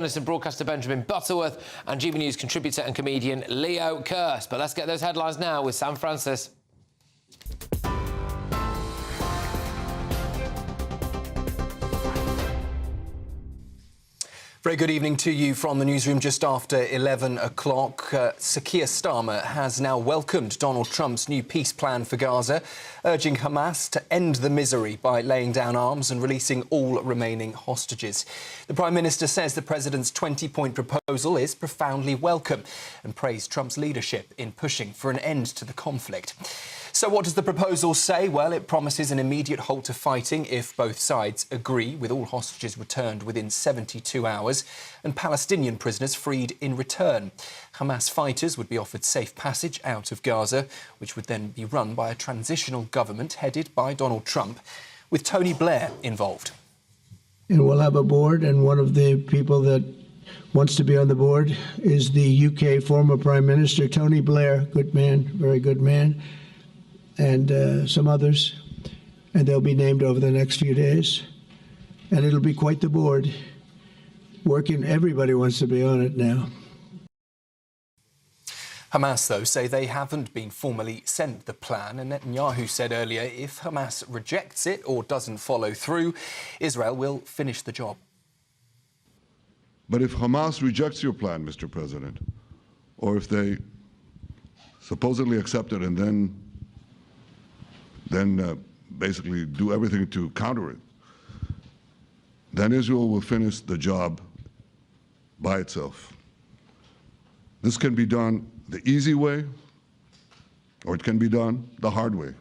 Journalist and broadcaster Benjamin Butterworth and GBNews contributor and comedian Leo Kearse. But let's get those headlines now with Sam Francis. Very good evening to you from the newsroom just after 11 o'clock. Sir Keir Starmer has now welcomed Donald Trump's new peace plan for Gaza, urging Hamas to end the misery by laying down arms and releasing all remaining hostages. The Prime Minister says the President's 20-point proposal is profoundly welcome and praised Trump's leadership in pushing for an end to the conflict. So what does the proposal say? Well, it promises an immediate halt to fighting if both sides agree, with all hostages returned within 72 hours and Palestinian prisoners freed in return. Hamas fighters would be offered safe passage out of Gaza, which would then be run by a transitional government headed by Donald Trump, with Tony Blair involved. And we'll have a board, and one of the people that wants to be on the board is the UK former Prime Minister, Tony Blair. Good man, very good man. And some others, and they'll be named over the next few days. And it'll be quite the board. Working, everybody wants to be on it now. Hamas, though, say they haven't been formally sent the plan, and Netanyahu said earlier if Hamas rejects it or doesn't follow through, Israel will finish the job. But if Hamas rejects your plan, Mr. President, or if they supposedly accept it and then basically do everything to counter it, then Israel will finish the job by itself. This can be done the easy way, or it can be done the hard way.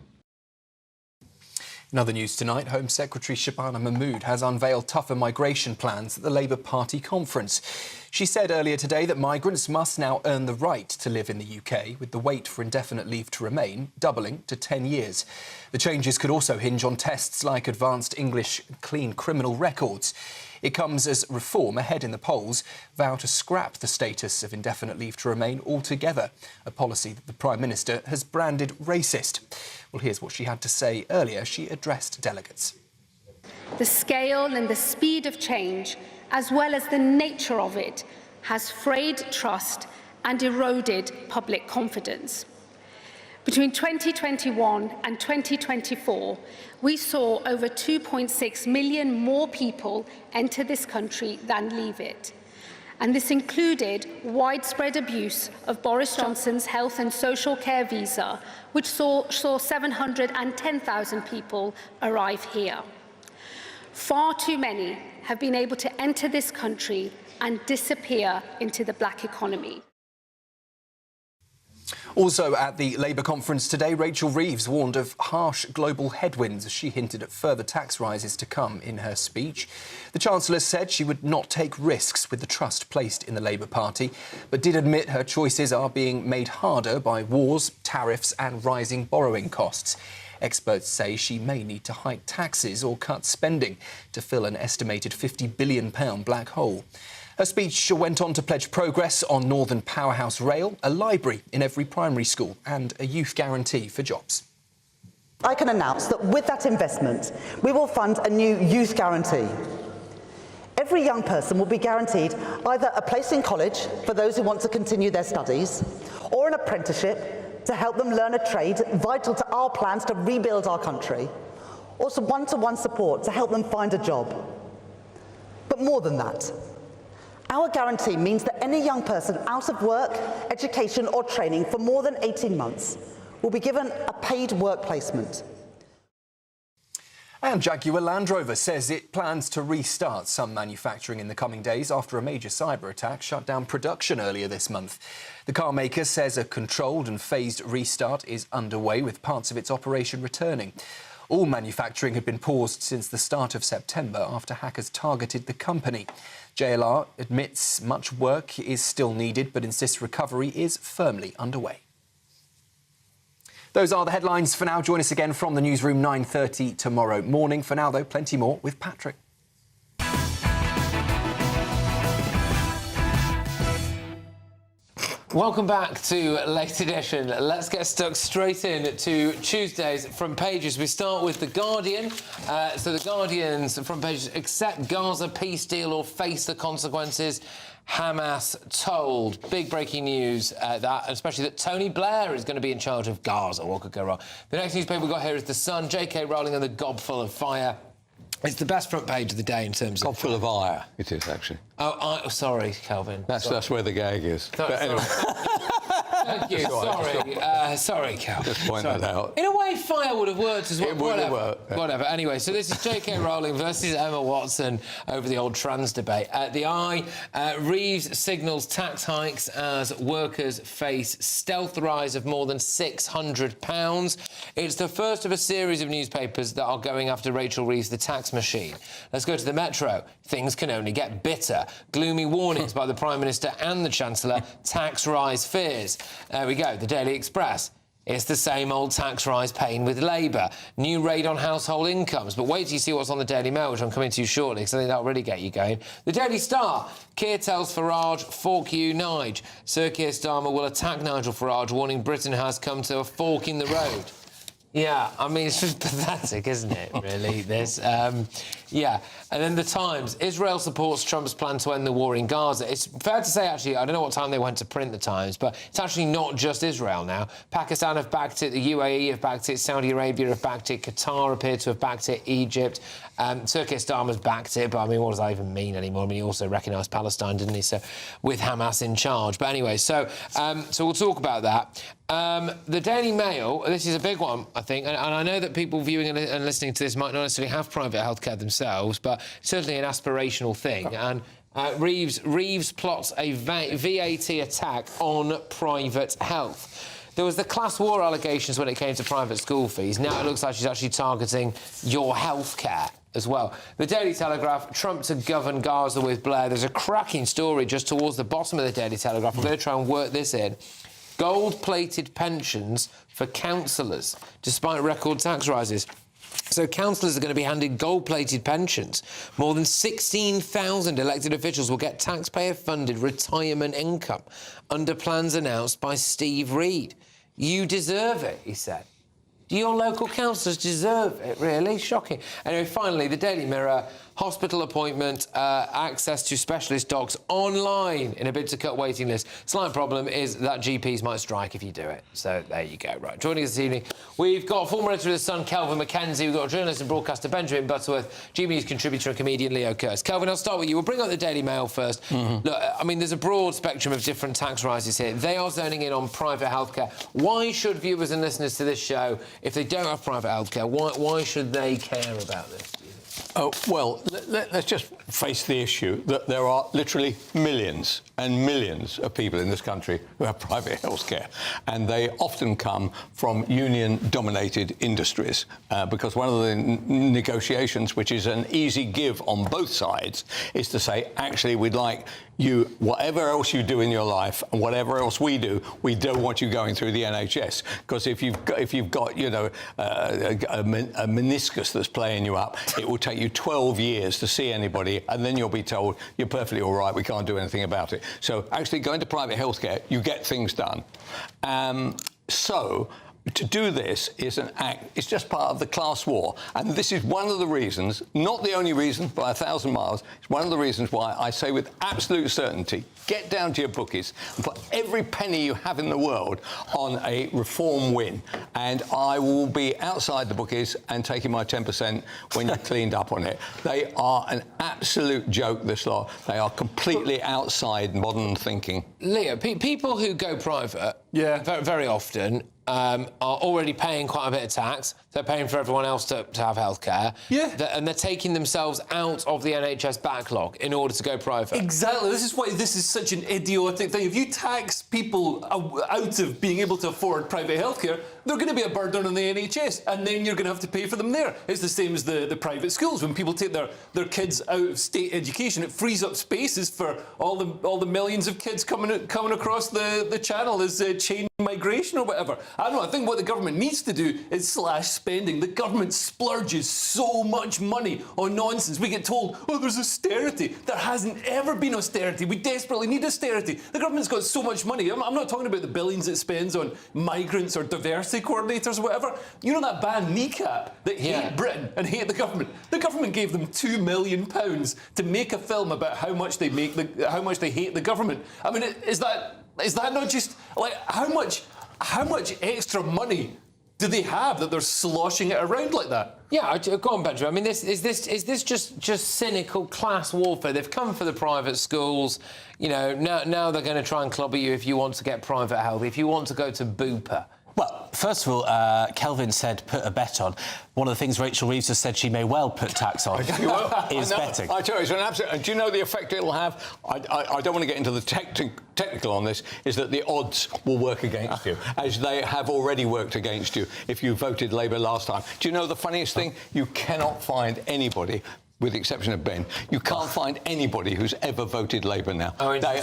In other news tonight, Home Secretary Shabana Mahmood has unveiled tougher migration plans at the Labour Party conference. She said earlier today that migrants must now earn the right to live in the UK, with the wait for indefinite leave to remain doubling to 10 years. The changes could also hinge on tests like advanced English clean criminal records. It comes as Reform, ahead in the polls, vow to scrap the status of indefinite leave to remain altogether, a policy that the Prime Minister has branded racist. Well, here's what she had to say earlier. She addressed delegates. The scale and the speed of change, as well as the nature of it, has frayed trust and eroded public confidence. Between 2021 and 2024, we saw over 2.6 million more people enter this country than leave it. And this included widespread abuse of Boris Johnson's health and social care visa, which saw 710,000 people arrive here. Far too many have been able to enter this country and disappear into the black economy. Also at the Labour conference today, Rachel Reeves warned of harsh global headwinds as she hinted at further tax rises to come in her speech. The Chancellor said she would not take risks with the trust placed in the Labour Party, but did admit her choices are being made harder by wars, tariffs and rising borrowing costs. Experts say she may need to hike taxes or cut spending to fill an estimated £50 billion black hole. Her speech went on to pledge progress on Northern Powerhouse Rail, a library in every primary school and a youth guarantee for jobs. I can announce that with that investment, we will fund a new youth guarantee. Every young person will be guaranteed either a place in college for those who want to continue their studies, or an apprenticeship to help them learn a trade vital to our plans to rebuild our country, or some one-to-one support to help them find a job. But more than that, our guarantee means that any young person out of work, education or training for more than 18 months will be given a paid work placement. And Jaguar Land Rover says it plans to restart some manufacturing in the coming days after a major cyber attack shut down production earlier this month. The car maker says a controlled and phased restart is underway, with parts of its operation returning. All manufacturing had been paused since the start of September after hackers targeted the company. JLR admits much work is still needed, but insists recovery is firmly underway. Those are the headlines for now. Join us again from the newsroom 9:30 tomorrow morning. For now, though, plenty more with Patrick. Welcome back to Late Edition. Let's get stuck straight in to Tuesday's front pages. We start with The Guardian. So The Guardian's front pages: accept Gaza peace deal or face the consequences, Hamas told. Big breaking news, that, especially that Tony Blair is going to be in charge of Gaza. What could go wrong? The next newspaper we've got here is The Sun. J.K. Rowling and the Gobful of Fire. It's the best front page of the day in terms of... Gobful of ire, it is, actually. Oh, sorry, Kelvin. That's where the gag is. But anyway. Thank you. Sorry, Cal. Just point that out. In a way, fire would have worked as well. It would have worked. Yeah. Whatever. Anyway, so this is J.K. Rowling versus Emma Watson over the old trans debate. The Eye, Reeves signals tax hikes as workers face stealth rise of more than £600. It's the first of a series of newspapers that are going after Rachel Reeves, the tax machine. Let's go to the Metro. Things can only get bitter. Gloomy warnings by the Prime Minister and the Chancellor. Tax rise fears. There we go. The Daily Express. It's the same old tax rise pain with Labour. New raid on household incomes. But wait till you see what's on the Daily Mail, which I'm coming to shortly, because I think that'll really get you going. The Daily Star. Keir tells Farage, fork you, Nige. Sir Keir Starmer will attack Nigel Farage, warning Britain has come to a fork in the road. Yeah, I mean, it's just pathetic, isn't it, really, this? Yeah. And then The Times. Israel supports Trump's plan to end the war in Gaza. It's fair to say, actually, I don't know what time they went to print The Times, but it's actually not just Israel now. Pakistan have backed it, the UAE have backed it, Saudi Arabia have backed it, Qatar appear to have backed it, Egypt. Sir Keir Starmer's backed it, but, I mean, what does that even mean anymore? I mean, he also recognised Palestine, didn't he? So, with Hamas in charge. But anyway, so we'll talk about that. The Daily Mail, this is a big one, I think, and I know that people viewing and listening to this might not necessarily have private healthcare themselves, but certainly an aspirational thing. And Reeves plots a VAT attack on private health. There was the class war allegations when it came to private school fees. Now it looks like she's actually targeting your healthcare as well. The Daily Telegraph, Trump to govern Gaza with Blair. There's a cracking story just towards the bottom of the Daily Telegraph. I'm going to try and work this in. Gold-plated pensions for councillors, despite record tax rises. So councillors are going to be handed gold-plated pensions. More than 16,000 elected officials will get taxpayer-funded retirement income under plans announced by Steve Reed. You deserve it, he said. Do your local councillors deserve it, really? Shocking. Anyway, finally, the Daily Mirror, hospital appointment, access to specialist docs online in a bid to cut waiting lists. Slight problem is that GPs might strike if you do it. So there you go. Right, joining us this evening, we've got former editor of The Sun, Kelvin McKenzie. We've got journalist and broadcaster Benjamin Butterworth, GBNews contributor and comedian Leo Curtis. Kelvin, I'll start with you. We'll bring up the Daily Mail first. Look, I mean, there's a broad spectrum of different tax rises here. They are zoning in on private healthcare. Why should viewers and listeners to this show, if they don't have private healthcare, why should they care about this? Oh, well, let's just face the issue that there are literally millions and millions of people in this country who have private health care, and they often come from union-dominated industries because one of the negotiations, which is an easy give on both sides, is to say, actually, we'd like you, whatever else you do in your life and whatever else we do, we don't want you going through the NHS, because if you've got you know a meniscus that's playing you up, it will take you 12 years to see anybody, and then you'll be told you're perfectly all right, we can't do anything about it. So actually going to private healthcare, you get things done. So to do this is an act, it's just part of the class war. And this is one of the reasons, not the only reason by 1,000 miles, it's one of the reasons why I say with absolute certainty, get down to your bookies and put every penny you have in the world on a reform win. And I will be outside the bookies and taking my 10% when you're cleaned up on it. They are an absolute joke, this lot. They are completely outside modern thinking. Leo, people who go private, very often, are already paying quite a bit of tax. They're paying for everyone else to have healthcare. And they're taking themselves out of the NHS backlog in order to go private. Exactly. This is why this is such an idiotic thing. If you tax people out of being able to afford private healthcare, they're going to be a burden on the NHS, and then you're going to have to pay for them there. It's the same as the private schools. When people take their kids out of state education, it frees up spaces for all the millions of kids coming across the channel as chain migration or whatever. I don't know. I think what the government needs to do is slash spending. The government splurges so much money on nonsense. We get told, oh, there's austerity. There hasn't ever been austerity. We desperately need austerity. The government's got so much money. I'm not talking about the billions it spends on migrants or diversity coordinators or whatever. You know that band Kneecap that hate Britain and hate the government? The government gave them £2 million to make a film about how much they hate the government. I mean, is that not just like how much extra money do they have that they're sloshing it around like that? Yeah, go on, Patrick. I mean, is this just cynical class warfare? They've come for the private schools. You know, now they're going to try and clobber you if you want to get private health, if you want to go to Bupa. Well, first of all, Kelvin said put a bet on. One of the things Rachel Reeves has said she may well put tax on is betting. I tell you, it's an absolute... Do you know the effect it'll have? I don't want to get into the technical on this, is that the odds will work against you, as they have already worked against you if you voted Labour last time. Do you know the funniest thing? You cannot find anybody, with the exception of Ben, you can't find anybody who's ever voted Labour now. They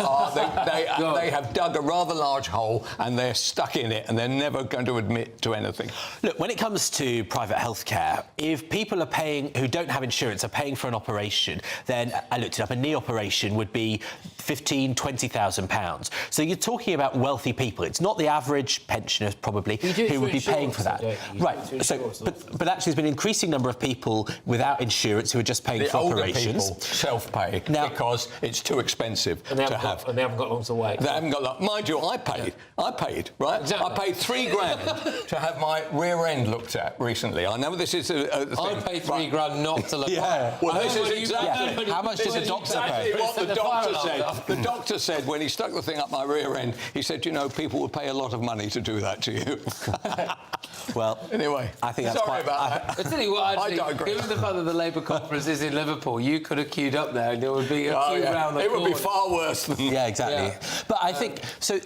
have dug a rather large hole and they're stuck in it and they're never going to admit to anything. Look, when it comes to private healthcare, if people are paying, who don't have insurance, are paying for an operation, then I looked it up, a knee operation would be £15,000, £20,000. So you're talking about wealthy people. It's not the average pensioner, probably, who would be paying for that. Right. So, but actually, there's been an increasing number of people without insurance who are just paying for operations. People self-pay because it's too expensive to have. And they haven't got long to wait. They haven't got long. Mind you, I paid, right? Exactly. I paid £3,000 to have my rear end looked at recently. I know this is a thing. I paid £3,000 not to look at. Well, this is exactly... How much did the doctor pay? What the doctor said. The doctor said when he stuck the thing up my rear end, he said, you know, people would pay a lot of money to do that to you. Well, anyway, I think that's sorry about that. I tell you what, actually, I digress. given the fact that the Labour conference is in Liverpool, you could have queued up there and there would be a queue round the It corner. would be far worse than... Yeah, exactly. Yeah. But I think, so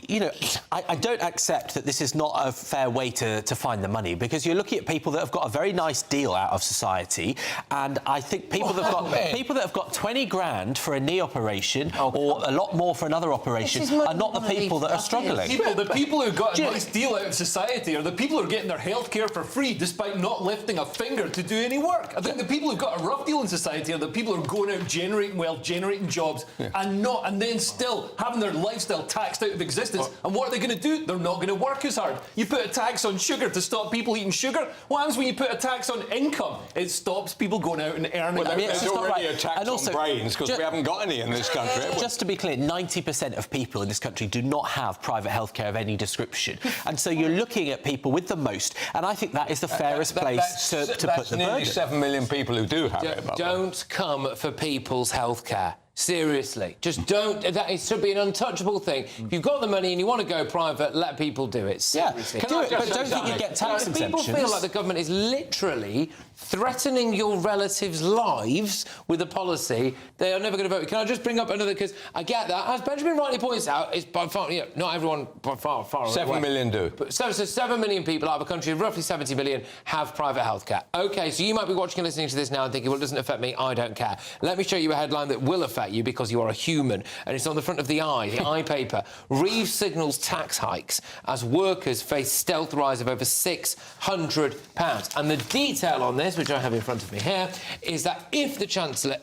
you know, I don't accept that this is not a fair way to find the money, because you're looking at people that have got a very nice deal out of society, and I think people that have got 20 grand for a knee operation or a lot more for another operation are not the people that are struggling. The people who got a nice deal out of society are the people who are getting their health care for free despite not lifting a finger to do any work. I think the people who've got a rough deal in society are the people who are going out generating wealth, generating jobs, and then still having their lifestyle taxed out of existence. And what are they going to do? They're not going to work as hard. You put a tax on sugar to stop people eating sugar. What happens when you put a tax on income? It stops people going out and earning. Well, there's already a tax on brains, because we haven't got any in this country. Just to be clear, 90% of people in this country do not have private healthcare of any description. And so you're looking at people with the most, and I think that is the fairest place to put the burden. That's nearly 7 million people who do have it. Don't come for people's healthcare. Seriously, just don't. That should be an untouchable thing. If you've got the money and you want to go private, let people do it. Seriously. Do it, but don't think you get tax exemptions. People feel like the government is literally threatening your relatives' lives with a policy. They are never going to vote. Can I just bring up another? Because I get that, as Benjamin rightly points out, it's by far, not everyone by far 7 million do. But so 7 million people out of a country of roughly 70 million have private healthcare. OK, so you might be watching and listening to this now and thinking, well, it doesn't affect me, I don't care. Let me show you a headline that will affect you because you are a human, and it's on the front of the I paper. Reeves signals tax hikes as workers face stealth rise of over £600. And the detail on this, which I have in front of me here, is that if the Chancellor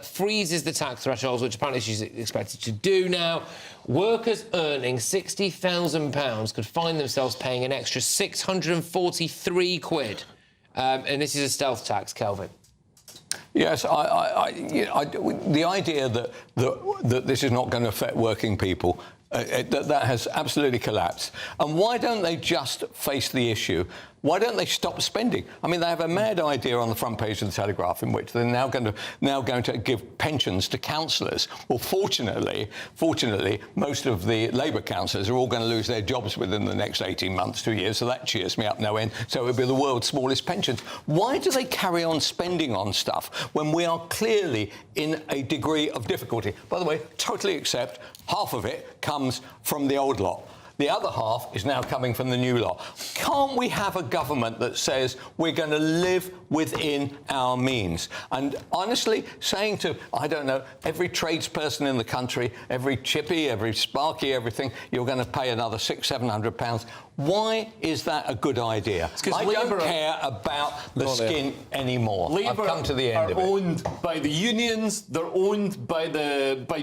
freezes the tax thresholds, which apparently she's expected to do now, workers earning £60,000 could find themselves paying an extra 643 quid. And this is a stealth tax, Kelvin. Yes, the idea that this is not going to affect working people, that has absolutely collapsed. And why don't they just face the issue? Why don't they stop spending? I mean, they have a mad idea on the front page of the Telegraph in which they're now going to give pensions to councillors. Well, fortunately, most of the Labour councillors are all going to lose their jobs within the next 18 months, 2 years, so that cheers me up no end. So it'll be the world's smallest pensions. Why do they carry on spending on stuff when we are clearly in a degree of difficulty? By the way, totally accept half of it comes from the old lot. The other half is now coming from the new lot. Can't we have a government that says we're going to live within our means? And honestly, saying to, I don't know, every tradesperson in the country, every chippy, every sparky, everything, you're going to pay another £600-700. Why is that a good idea? I don't care about the skin anymore. Labour I've come to the end of it. are owned by the unions. They're owned by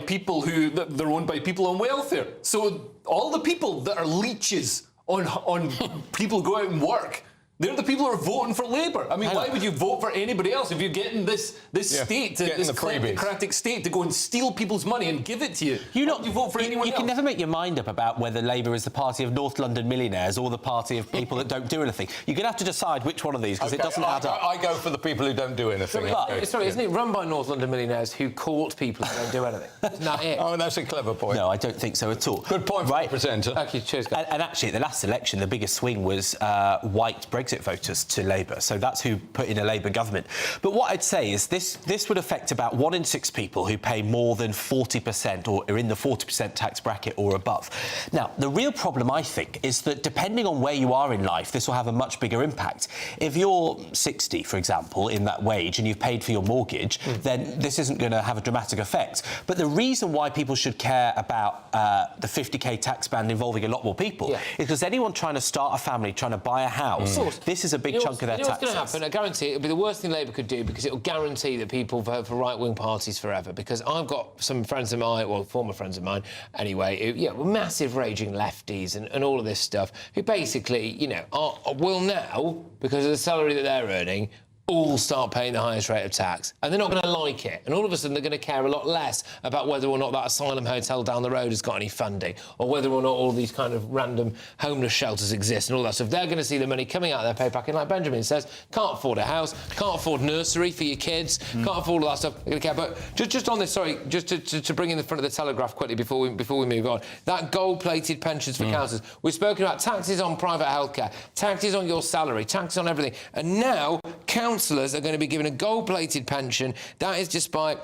people who they're owned by people on welfare. So all the people that are leeches on people who go out and work, they're the people who are voting for Labour. I mean, why would you vote for anybody else if you're getting this state, this kleptocratic state, to go and steal people's money and give it to you? You vote for anyone else? You can never make your mind up about whether Labour is the party of North London millionaires or the party of people that don't do anything. You're going to have to decide which one of these, because it doesn't add up. I go for the people who don't do anything. Sorry, isn't it run by North London millionaires who court people who don't do anything? Isn't that it? Oh, that's a clever point. No, I don't think so at all. Good point from the presenter. Thank you, cheers, guys. And actually, at the last election, the biggest swing was white Brexit voters to Labour. So that's who put in a Labour government. But what I'd say is this would affect about 1 in 6 people who pay more than 40% or are in the 40% tax bracket or above. Now, the real problem, I think, is that depending on where you are in life, this will have a much bigger impact. If you're 60, for example, in that wage and you've paid for your mortgage, then this isn't going to have a dramatic effect. But the reason why people should care about the 50k tax band involving a lot more people is because anyone trying to start a family, trying to buy a house, this is a big chunk of their taxes. What's going to happen? I guarantee it'll be the worst thing Labour could do, because it'll guarantee that people vote for right-wing parties forever. Because I've got some friends of mine, well, former friends of mine, anyway, who, massive raging lefties and all of this stuff, who basically, will now, because of the salary that they're earning, all start paying the highest rate of tax, and they're not going to like it. And all of a sudden, they're going to care a lot less about whether or not that asylum hotel down the road has got any funding, or whether or not all these kind of random homeless shelters exist and all that stuff. They're going to see the money coming out of their pay packet, like Benjamin says, can't afford a house, can't afford nursery for your kids, can't afford all that stuff. They're going to care. But just on this, sorry, just to bring in the front of the Telegraph quickly before we move on, that gold-plated pensions for councillors. We've spoken about taxes on private healthcare, taxes on your salary, taxes on everything, and now councillors are going to be given a gold-plated pension. That is despite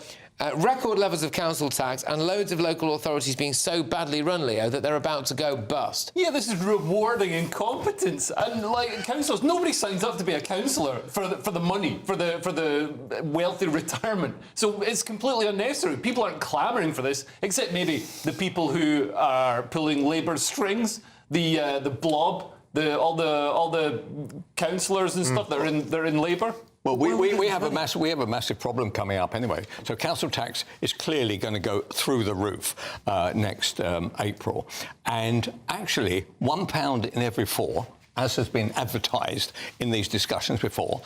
record levels of council tax and loads of local authorities being so badly run, Leo, that they're about to go bust. Yeah, this is rewarding incompetence. And, councillors, nobody signs up to be a councillor for the money, for the wealthy retirement. So it's completely unnecessary. People aren't clamouring for this, except maybe the people who are pulling Labour's strings, the blob, all the councillors and stuff that are in Labour. Well, we have a massive problem coming up anyway. So council tax is clearly going to go through the roof next April. And actually, £1 in every 4, as has been advertised in these discussions before,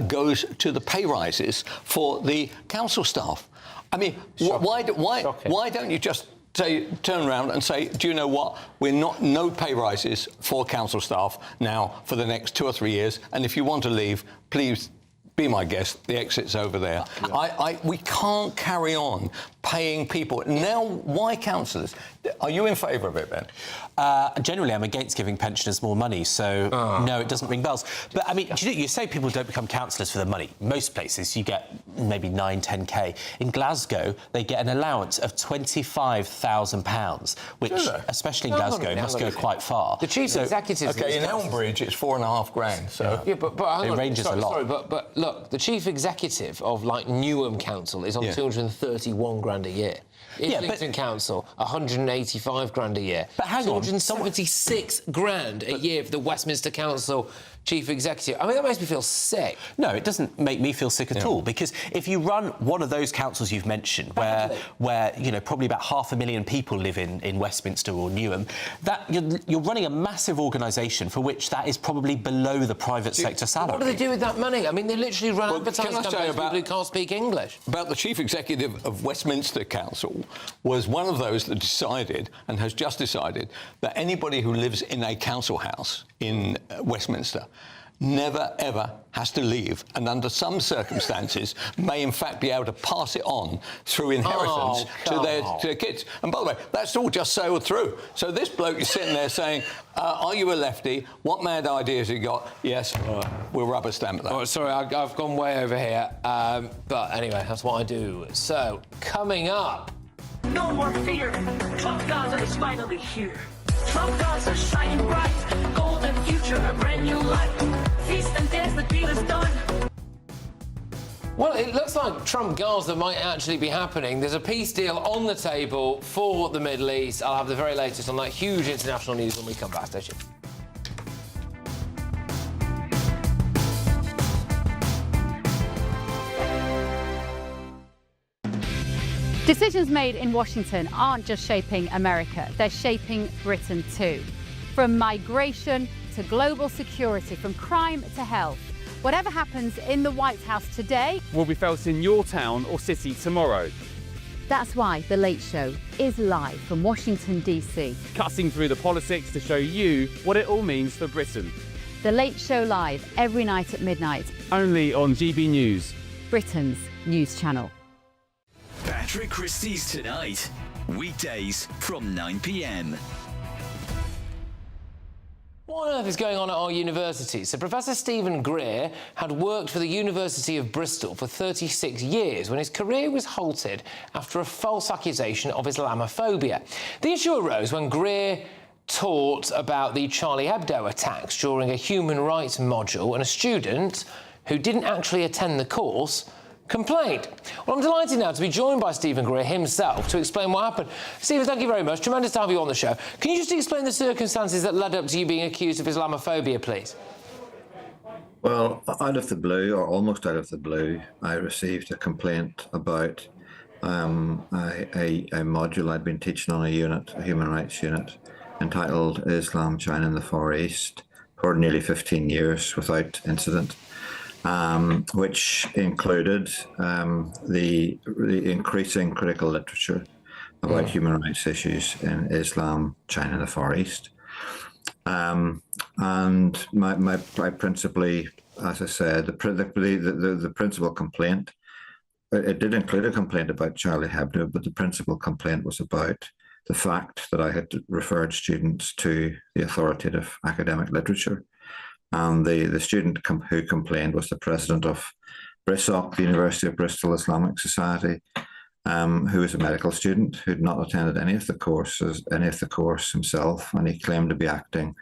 goes to the pay rises for the council staff. I mean, why don't you just turn around and say, do you know what? No pay rises for council staff now for the next 2 or 3 years. And if you want to leave, please be my guest. The exit's over there. We can't carry on paying people. Now, why councillors? Are you in favour of it, Ben? Generally, I'm against giving pensioners more money, so no, it doesn't ring bells. But, I mean, you say people don't become councillors for the money. Most places, you get maybe 9-10k. In Glasgow, they get an allowance of £25,000, which, especially in Glasgow, must go quite far. The chief executive... OK, in Elmbridge, it's $4,500, so... Yeah, but it ranges a lot. Sorry, but look, the chief executive of, Newham Council is on 231 grand a year. Islington Council, 185 grand a year. But hang on, 276 grand a year for the Westminster Council chief executive. I mean, that makes me feel sick. No, it doesn't make me feel sick at all, because if you run one of those councils you've mentioned, where probably about 500,000 people live in Westminster or Newham, that you're running a massive organisation for which that is probably below the private sector salary. What do they do with that money? I mean, they literally run advertising campaigns for people who can't speak English. About the chief executive of Westminster Council was one of those that decided, and has just decided, that anybody who lives in a council house in Westminster never, ever has to leave, and under some circumstances may in fact be able to pass it on through inheritance to their kids. And by the way, that's all just sailed through. So this bloke is sitting there saying, are you a lefty? What mad ideas have you got? Yes, we'll rubber stamp that. Oh, sorry, I've gone way over here. But anyway, that's what I do. So, coming up... No more fear. Trump Gaza is finally here. Trump of Gaza shining bright. Golden future, a brand new life. Feast and dance, the deal is done. Well, it looks like Trump-Gaza might actually be happening. There's a peace deal on the table for the Middle East. I'll have the very latest on that huge international news when we come back. Stay tuned. Decisions made in Washington aren't just shaping America, they're shaping Britain too. From migration to global security, from crime to health. Whatever happens in the White House today will be felt in your town or city tomorrow. That's why The Late Show is live from Washington, DC. Cutting through the politics to show you what it all means for Britain. The Late Show live every night at midnight. Only on GB News, Britain's news channel. Patrick Christys Tonight. Weekdays from 9 p.m. What on earth is going on at our universities? So Professor Stephen Greer had worked for the University of Bristol for 36 years when his career was halted after a false accusation of Islamophobia. The issue arose when Greer taught about the Charlie Hebdo attacks during a human rights module, and a student who didn't actually attend the course complained. Well, I'm delighted now to be joined by Stephen Greer himself to explain what happened. Stephen, thank you very much. Tremendous to have you on the show. Can you just explain the circumstances that led up to you being accused of Islamophobia, please? Well, out of the blue, or almost out of the blue, I received a complaint about a module I'd been teaching on a unit, a human rights unit, entitled Islam, China and the Far East, for nearly 15 years without incident. Which included the increasing critical literature about human rights issues in Islam, China, and the Far East. And my principally, as I said, the principal complaint, it did include a complaint about Charlie Hebdo, but the principal complaint was about the fact that I had referred students to the authoritative academic literature. And the student who complained was the president of BRISOC, the University of Bristol Islamic Society, who was a medical student who'd not attended any of the course himself, and he claimed to be acting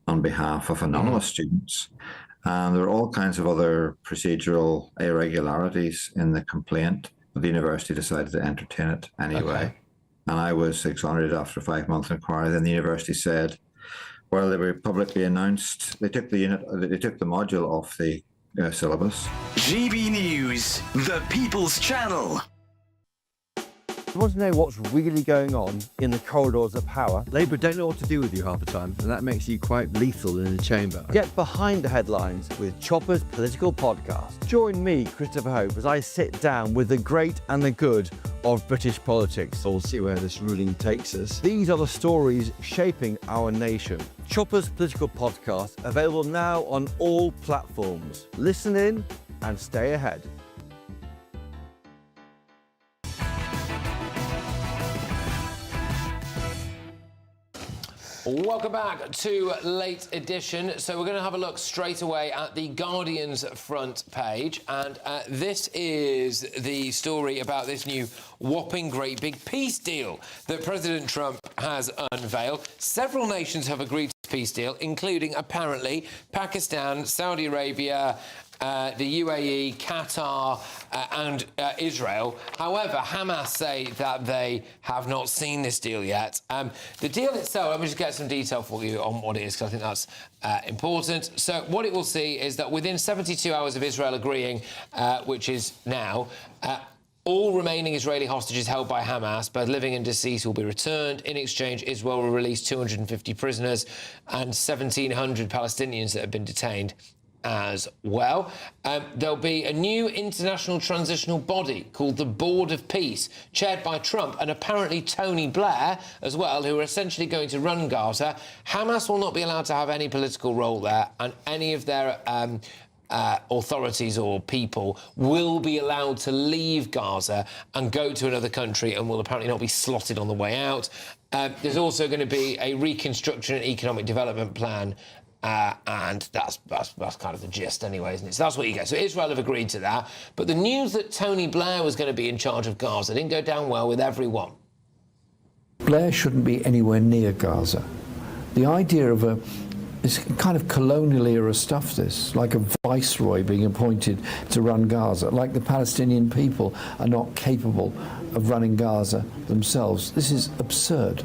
on behalf of anonymous students. And there were all kinds of other procedural irregularities in the complaint, but the university decided to entertain it anyway. Okay. And I was exonerated after a 5-month inquiry. Then the university said, well, they were publicly announced. They took the module off the syllabus. GB News, the People's Channel. You want to know what's really going on in the corridors of power? Labour don't know what to do with you half the time, and that makes you quite lethal in the chamber. Get behind the headlines with Chopper's Political Podcast. Join me, Christopher Hope, as I sit down with the great and the good of British politics. We'll see where this ruling takes us. These are the stories shaping our nation. Chopper's Political Podcast, available now on all platforms. Listen in and stay ahead. Welcome back to Late Edition. So we're going to have a look straight away at the Guardian's front page, and this is the story about this new whopping great big peace deal that President Trump has unveiled. Several nations have agreed to the peace deal, including apparently Pakistan, Saudi Arabia, the UAE, Qatar and Israel. However, Hamas say that they have not seen this deal yet. The deal itself, let me just get some detail for you on what it is, because I think that's important. So what it will see is that within 72 hours of Israel agreeing, which is now, all remaining Israeli hostages held by Hamas, both living and deceased, will be returned. In exchange, Israel will release 250 prisoners and 1,700 Palestinians that have been detained as well. There'll be a new international transitional body called the Board of Peace, chaired by Trump and apparently Tony Blair as well, who are essentially going to run Gaza. Hamas will not be allowed to have any political role there, and any of their authorities or people will be allowed to leave Gaza and go to another country and will apparently not be slotted on the way out. There's also going to be a reconstruction and economic development plan, and that's kind of the gist anyway, isn't it? So that's what you get. So Israel have agreed to that. But the news that Tony Blair was going to be in charge of Gaza didn't go down well with everyone. Blair shouldn't be anywhere near Gaza. the idea of this kind of colonial era stuff, this, like a viceroy being appointed to run Gaza, like the Palestinian people are not capable of running Gaza themselves. This is absurd.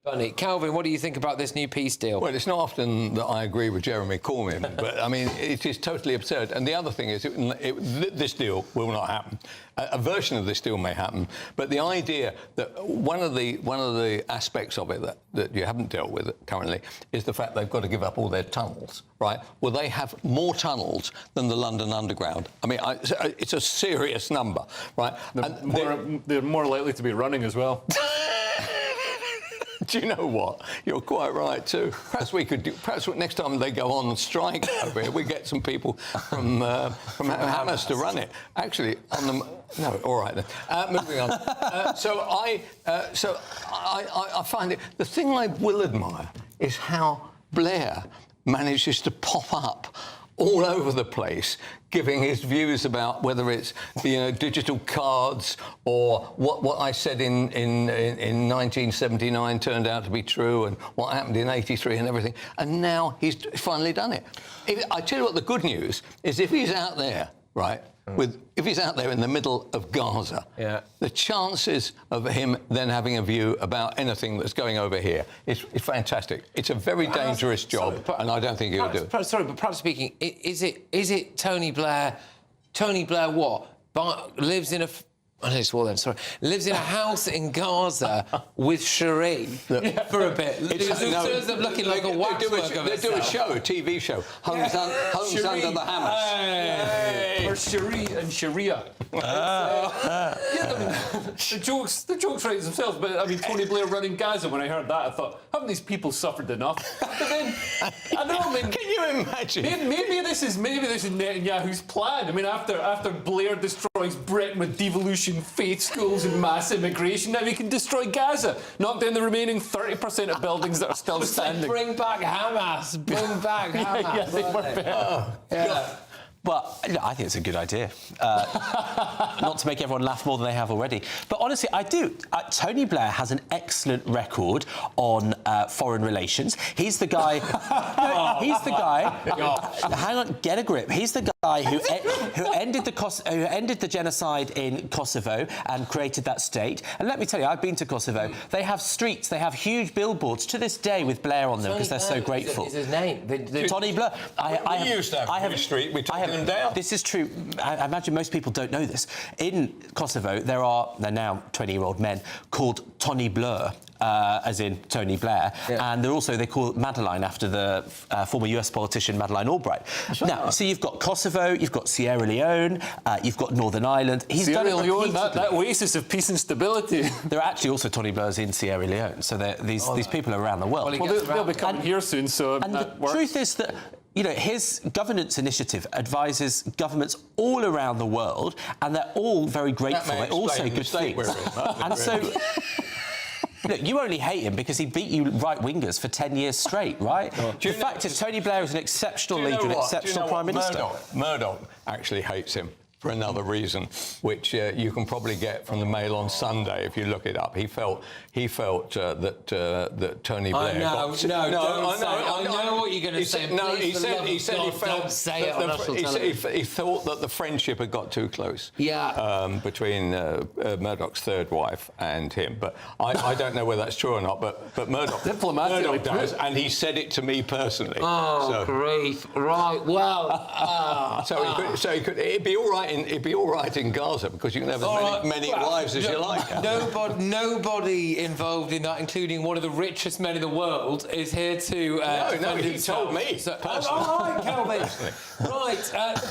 Funny. Calvin, what do you think about this new peace deal? Well, it's not often that I agree with Jeremy Corbyn, but I mean, it is totally absurd. And the other thing is, this deal will not happen. A version of this deal may happen, but the idea that one of the aspects of it that you haven't dealt with currently is the fact they've got to give up all their tunnels, right? Well, they have more tunnels than the London Underground. I mean, it's a serious number, right? They're more likely to be running as well. Do you know what? You're quite right too. Perhaps next time they go on strike over here, we get some people from Hamas to run it. Actually, no, all right then. Moving on. So I find it. The thing I will admire is how Blair manages to pop up all over the place, giving his views about whether it's digital cards or what I said in 1979 turned out to be true, and what happened in '83 and everything. And now he's finally done it. I tell you what, the good news is if he's out there, right, if he's out there in the middle of Gaza, the chances of him then having a view about anything that's going over here is fantastic. It's a very dangerous job, and I don't think he'll do it. Sorry, but practically speaking, is it Tony Blair? Tony Blair what? Lives in a... I just swore then, sorry. Lives in a house in Gaza with Cherie for a bit. Who turns up looking like a waxwork of They do a show, a TV show, Homes Under the Hammers. Hey. Or Cherie and Sharia. The jokes write themselves, but I mean, Tony Blair running Gaza, when I heard that, I thought, haven't these people suffered enough? But then, I don't know, I mean... Can you imagine? Maybe this is Netanyahu's plan. I mean, after Blair destroys Britain with devolution, faith schools and mass immigration, now he can destroy Gaza, knock down the remaining 30% of buildings that are still standing. Bring back Hamas. Bring back Hamas. But I think it's a good idea. Not to make everyone laugh more than they have already. But honestly, I do. Tony Blair has an excellent record on foreign relations. He's the guy... he's the guy... Hang on, get a grip. He's the guy who ended the genocide in Kosovo and created that state. And let me tell you, I've been to Kosovo. They have streets, they have huge billboards to this day with Blair on them because they're so grateful. Is his name? Tony Blair. We used to have a street. We took them down. This is true. I imagine most people don't know this. In Kosovo, they're now 20-year-old men called Tony Blair, as in Tony Blair, and they call Madeleine after the former US politician Madeleine Albright. Now, so you've got Kosovo, you've got Sierra Leone, you've got Northern Ireland. He's Sierra done it Leone, that oasis of peace and stability. There are actually also Tony Blairs in Sierra Leone, so these people are around the world. Well, they'll be coming here soon, so and the truth is that his governance initiative advises governments all around the world, and they're all very grateful. They all say good things. And so, look, you only hate him because he beat you right-wingers for 10 years straight, right? The fact is, Tony Blair is an exceptional leader, an exceptional Prime Minister. Murdoch actually hates him for another reason, which you can probably get from the Mail on Sunday if you look it up. He felt that Tony Blair. I know what you're going to say. He thought that the friendship had got too close. Between Murdoch's third wife and him. But I don't know whether that's true or not. But Murdoch does, and he said it to me personally. Grief! Right. Well. So he could. It'd be all right. It'd be all right in Gaza because you can have as many wives as you like. Nobody involved in that, including one of the richest men in the world, is here to... no, he told me. All right, Calvin. Right,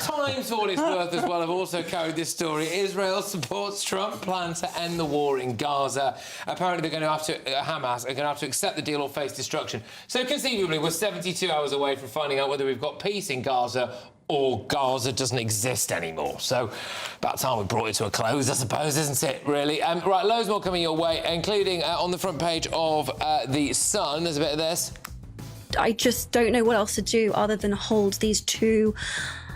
Times, for what it's worth as well, have also carried this story. Israel supports Trump plan to end the war in Gaza. Apparently, they're going to have to... Hamas are going to have to accept the deal or face destruction. So, conceivably, we're 72 hours away from finding out whether we've got peace in Gaza or Gaza doesn't exist anymore. So, about time we brought it to a close, I suppose, isn't it, really? Right, loads more coming your way, including on the front page of The Sun. There's a bit of this. I just don't know what else to do other than hold these two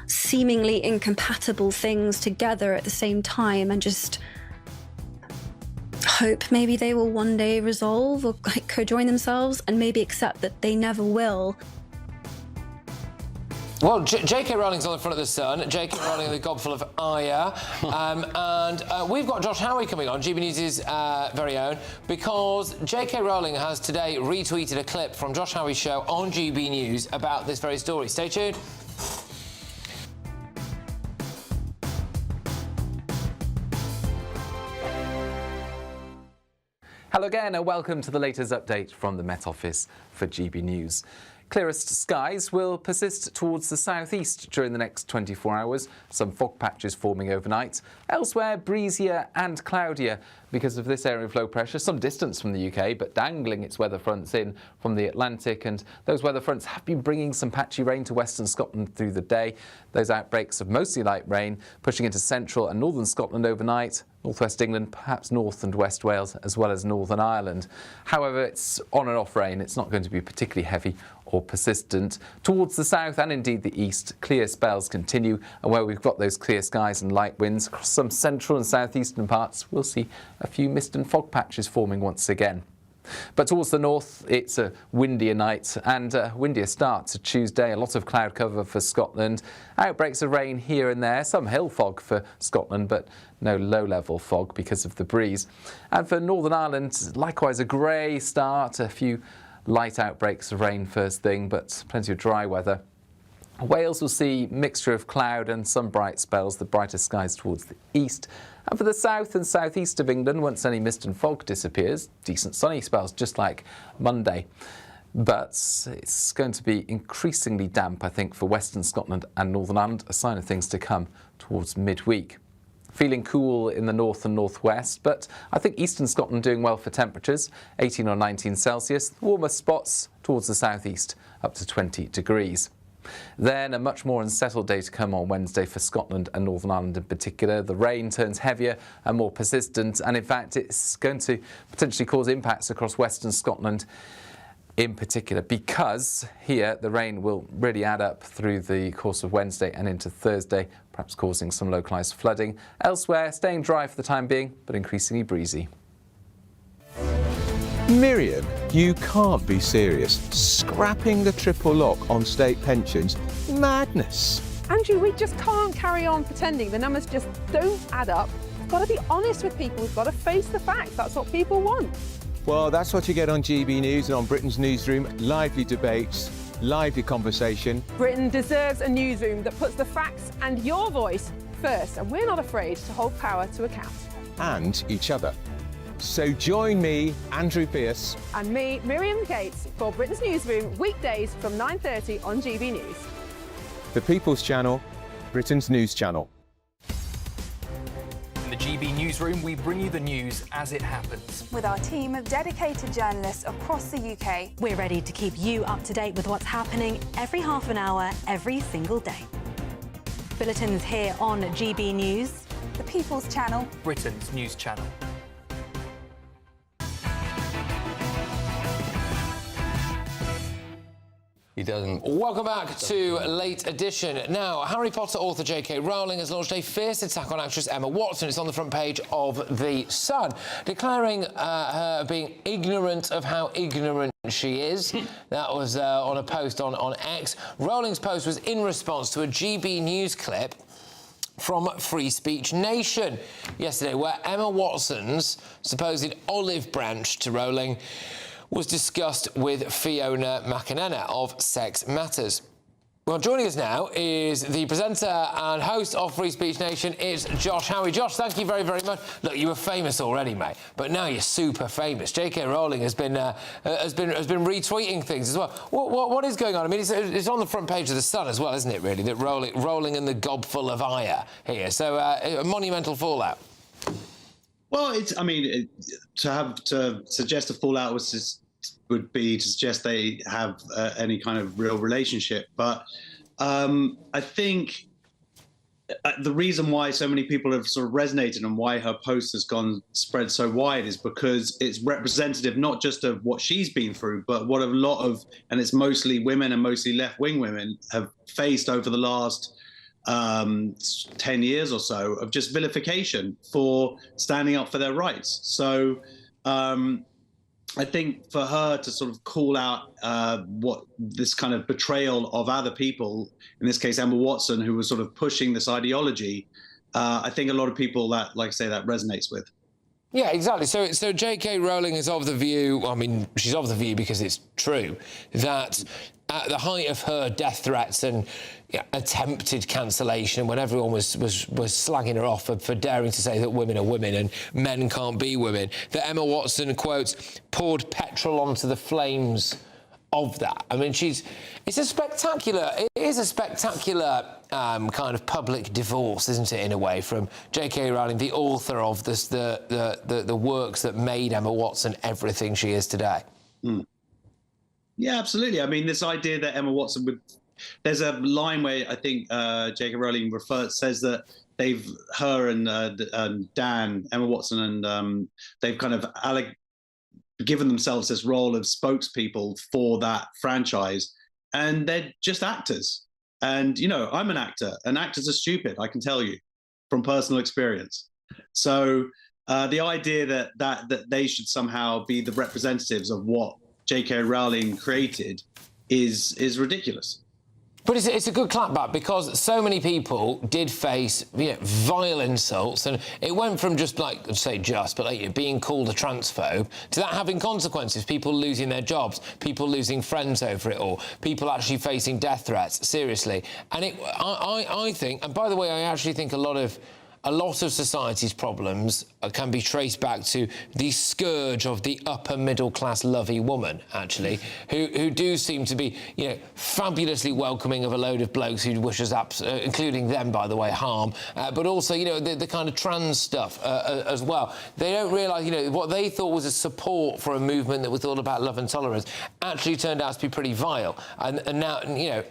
seemingly incompatible things together at the same time and just... hope maybe they will one day resolve or co-join themselves, and maybe accept that they never will. Well, J.K. Rowling's on the front of the Sun, J.K. Rowling the gob full of ire, and we've got Josh Howie coming on, GBNews' very own, because J.K. Rowling has today retweeted a clip from Josh Howie's show on GB News about this very story. Stay tuned. Hello again and welcome to the latest update from the Met Office for GB News. Clearest skies will persist towards the southeast during the next 24 hours, some fog patches forming overnight. Elsewhere, breezier and cloudier because of this area of low pressure, some distance from the UK, but dangling its weather fronts in from the Atlantic, and those weather fronts have been bringing some patchy rain to western Scotland through the day. Those outbreaks of mostly light rain pushing into central and northern Scotland overnight, northwest England, perhaps north and west Wales, as well as Northern Ireland. However, it's on and off rain. It's not going to be particularly heavy or persistent. Towards the south and indeed the east, clear spells continue, and where we've got those clear skies and light winds across some central and southeastern parts, we'll see a few mist and fog patches forming once again. But towards the north, it's a windier night and a windier start to Tuesday. A lot of cloud cover for Scotland. Outbreaks of rain here and there. Some hill fog for Scotland, but no low-level fog because of the breeze. And for Northern Ireland, likewise a grey start. A few light outbreaks of rain first thing, but plenty of dry weather. Wales will see mixture of cloud and some bright spells, the brightest skies towards the east. And for the south and southeast of England, once any mist and fog disappears, decent sunny spells, just like Monday. But it's going to be increasingly damp, I think, for western Scotland and Northern Ireland, a sign of things to come towards midweek. Feeling cool in the north and northwest, but I think eastern Scotland doing well for temperatures, 18 or 19 Celsius. The warmest spots towards the southeast, up to 20 degrees. Then a much more unsettled day to come on Wednesday for Scotland and Northern Ireland in particular. The rain turns heavier and more persistent, and in fact it's going to potentially cause impacts across western Scotland in particular, because here the rain will really add up through the course of Wednesday and into Thursday, perhaps causing some localised flooding. Elsewhere, staying dry for the time being, but increasingly breezy. Miriam, you can't be serious. Scrapping the triple lock on state pensions? Madness. Andrew, we just can't carry on pretending. The numbers just don't add up. We've got to be honest with people. We've got to face the facts. That's what people want. Well, that's what you get on GB News and on Britain's Newsroom. Lively debates, lively conversation. Britain deserves a newsroom that puts the facts and your voice first, and we're not afraid to hold power to account. And each other. So join me, Andrew Pearce. And me, Miriam Gates, for Britain's Newsroom, weekdays from 9:30 on GB News. The People's Channel, Britain's news channel. In the GB Newsroom, we bring you the news as it happens. With our team of dedicated journalists across the UK, we're ready to keep you up to date with what's happening every half an hour, every single day. Bulletins here on GB News. The People's Channel, Britain's news channel. He doesn't. Welcome back to Late Edition. Now, Harry Potter author J.K. Rowling has launched a fierce attack on actress Emma Watson. It's on the front page of The Sun, declaring her being ignorant of how ignorant she is. That was on a post on X. Rowling's post was in response to a GB News clip from Free Speech Nation yesterday, where Emma Watson's supposed olive branch to Rowling was discussed with Fiona McInerney of Sex Matters. Well, joining us now is the presenter and host of Free Speech Nation. It's Josh Howie. Josh, thank you very, very much. Look, you were famous already, mate, but now you're super famous. J.K. Rowling has been retweeting things as well. What is going on? I mean, it's on the front page of The Sun as well, isn't it? Really, that Rowling and the gob full of ire here. So a monumental fallout. Well, to suggest a fallout would be to suggest they have any kind of real relationship. But I think the reason why so many people have sort of resonated and why her post has spread so wide is because it's representative not just of what she's been through, but what a lot of, and it's mostly women and mostly left-wing women, have faced over the last 10 years or so of just vilification for standing up for their rights. So I think for her to sort of call out what this kind of betrayal of other people, in this case Emma Watson, who was sort of pushing this ideology, I think a lot of people that, like I say, that resonates with. Yeah, exactly. So J.K. Rowling is of the view, I mean, she's of the view because it's true, that at the height of her death threats and attempted cancellation, when everyone was slagging her off for daring to say that women are women and men can't be women, that Emma Watson, quotes, poured petrol onto the flames of that. I mean, it is a spectacular kind of public divorce, isn't it, in a way, from J.K. Rowling, the author of this, the works that made Emma Watson everything she is today. Yeah, absolutely. I mean, this idea that Emma Watson would... There's a line where I think J.K. Rowling says that her and Dan, Emma Watson, and they've kind of given themselves this role of spokespeople for that franchise, and they're just actors. And, you know, I'm an actor, and actors are stupid, I can tell you, from personal experience. So the idea that they should somehow be the representatives of what J.K. Rowling created is ridiculous. But it's a good clapback, because so many people did face vile insults, and it went from just being called a transphobe to that having consequences, people losing their jobs, people losing friends over it all, people actually facing death threats, seriously. And I think, and by the way, I actually think a lot of society's problems can be traced back to the scourge of the upper middle class lovey woman, actually, who do seem to be, fabulously welcoming of a load of blokes who wish us, including them, by the way, harm, but also, the kind of trans stuff as well. They don't realise, what they thought was a support for a movement that was all about love and tolerance actually turned out to be pretty vile. And now,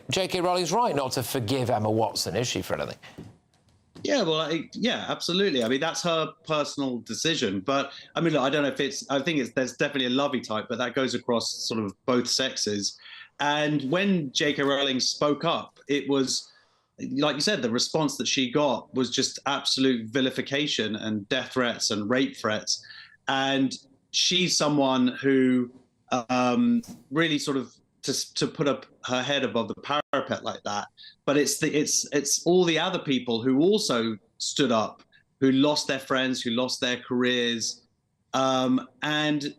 J.K. Rowling's right not to forgive Emma Watson, is she, for anything? Yeah, well, yeah, absolutely. I mean, that's her personal decision. But I mean, look, I don't know if there's definitely a lovey type, but that goes across sort of both sexes. And when J.K. Rowling spoke up, it was, like you said, the response that she got was just absolute vilification and death threats and rape threats. And she's someone who really sort of to put up her head above the parapet like that. But it's all the other people who also stood up, who lost their friends, who lost their careers. And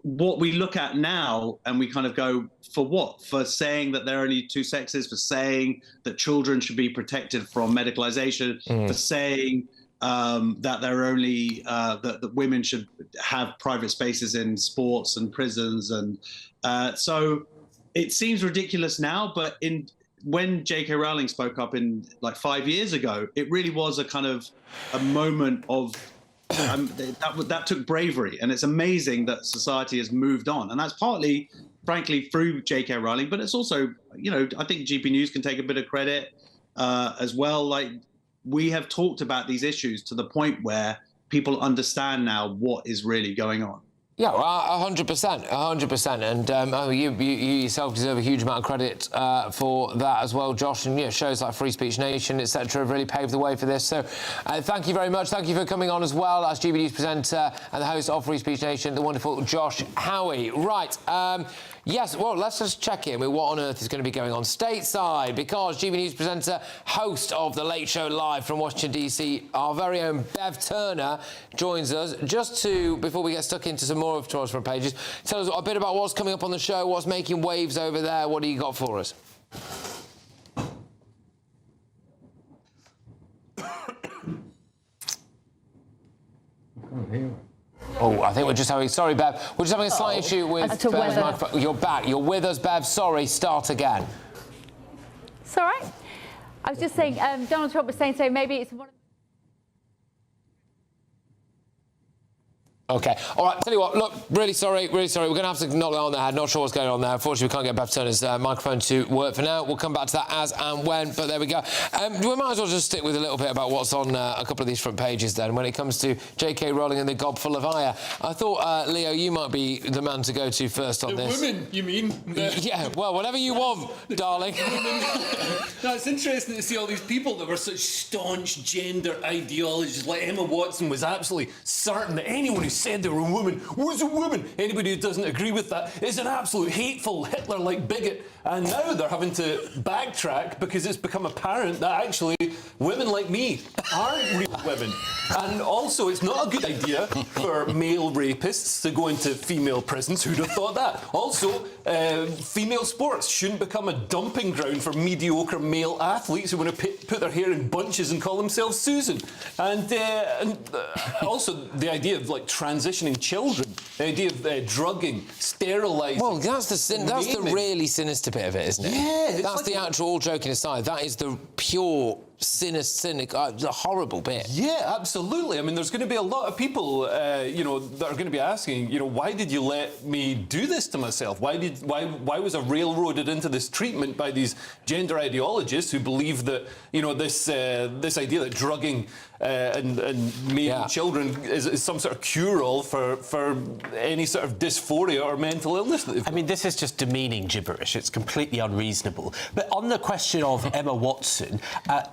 what we look at now, and we kind of go, for what? For saying that there are only two sexes, for saying that children should be protected from medicalization, for saying that there are only that women should have private spaces in sports and prisons. And so it seems ridiculous now, but when J.K. Rowling spoke up in 5 years ago, it really was a kind of a moment of that took bravery, and it's amazing that society has moved on, and that's partly, frankly, through J.K. Rowling, but it's also, I think GBNews can take a bit of credit as well. Like, we have talked about these issues to the point where people understand now what is really going on. Yeah, well, 100%. And you yourself deserve a huge amount of credit for that as well, Josh. And shows like Free Speech Nation, etc., have really paved the way for this. So thank you very much. Thank you for coming on as well as GBNews presenter and the host of Free Speech Nation, the wonderful Josh Howie. Right. Yes, well, let's just check in with what on earth is going to be going on stateside, because GBNews presenter, host of The Late Show Live from Washington, D.C., our very own Bev Turner, joins us. Just before we get stuck into some more of Tomorrow's front pages, tell us a bit about what's coming up on the show, what's making waves over there. What do you got for us? Oh, I think we're just having... Sorry, Bev. We're just having a slight issue with Bev's microphone. You're back. You're with us, Bev. Sorry. Start again. It's all right. I was just saying, Donald Trump was saying, so maybe it's one of... OK. All right, tell you what, look, really sorry. We're going to have to knock that on the head. Not sure what's going on there. Unfortunately, we can't get Bev Turner's microphone to work for now. We'll come back to that as and when, but there we go. We might as well just stick with a little bit about what's on a couple of these front pages then. When it comes to J.K. Rowling and the Gob Full of Ire, I thought, Leo, you might be the man to go to first on this. Women, you mean? Yeah, well, whatever you want, darling. No, it's interesting to see all these people that were such staunch gender ideologies. Like Emma Watson was absolutely certain that anyone who said they were a woman was a woman. Anybody who doesn't agree with that is an absolute hateful Hitler-like bigot. And now they're having to backtrack because it's become apparent that actually women like me aren't real women. And also, it's not a good idea for male rapists to go into female prisons. Who'd have thought that? Also, female sports shouldn't become a dumping ground for mediocre male athletes who want to put their hair in bunches and call themselves Susan. And also the idea of like transitioning children, the idea of drugging, sterilising. Well, that's the really sinister bit of it, isn't it? Yeah, that's like the actual. All joking aside, that is the pure cynic, the horrible bit. Yeah, absolutely. I mean, there's going to be a lot of people, you know, that are going to be asking, you know, why did you let me do this to myself? Why was I railroaded into this treatment by these gender ideologists who believe that, you know, this idea that drugging and making children is some sort of cure-all for any sort of dysphoria or mental illness that they've got. I mean, this is just demeaning gibberish. It's completely unreasonable. But on the question of Emma Watson,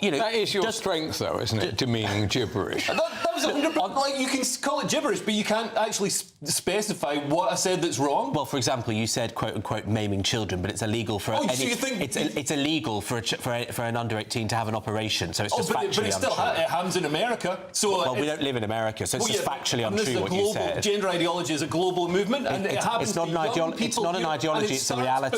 you know... That is your strength, though, isn't it? Demeaning gibberish. That was 100%. Like, you can call it gibberish, but you can't actually specify what I said that's wrong. Well, for example, you said, quote-unquote, maiming children, but it's illegal for so you think... It's illegal for an under-18 to have an operation, so it's just factually but it still happens in America. So well, we don't live in America, so it's just factually untrue what you said. Gender ideology is a global movement, and it happens to young people. It's not an ideology, it's a reality.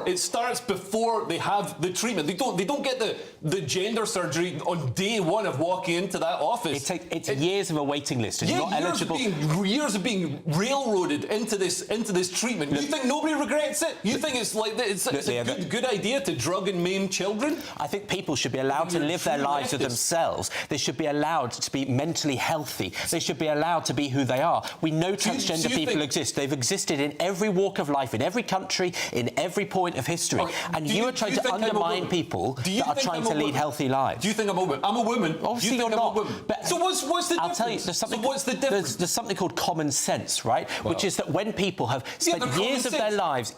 It starts before they have the treatment. They don't get the gender surgery on day one of walking into that office. It's years of a waiting list, and you're not eligible. Years of being railroaded into this treatment. You think nobody regrets it? You think it's like it's a good idea to drug and maim children? I think people should be allowed to live their lives with themselves. They should be allowed to be mentally healthy. They should be allowed to be who they are. We know transgender people exist. They've existed in every walk of life, in every country, in every point of history. And you are trying to undermine people that are trying to lead healthy lives. Do you think I'm a woman? I'm a woman. Obviously, you're not. But so what's the difference? I'll tell you, there's something. So what's the difference? There's something called common sense, right? Which is that when people have spent years of their lives,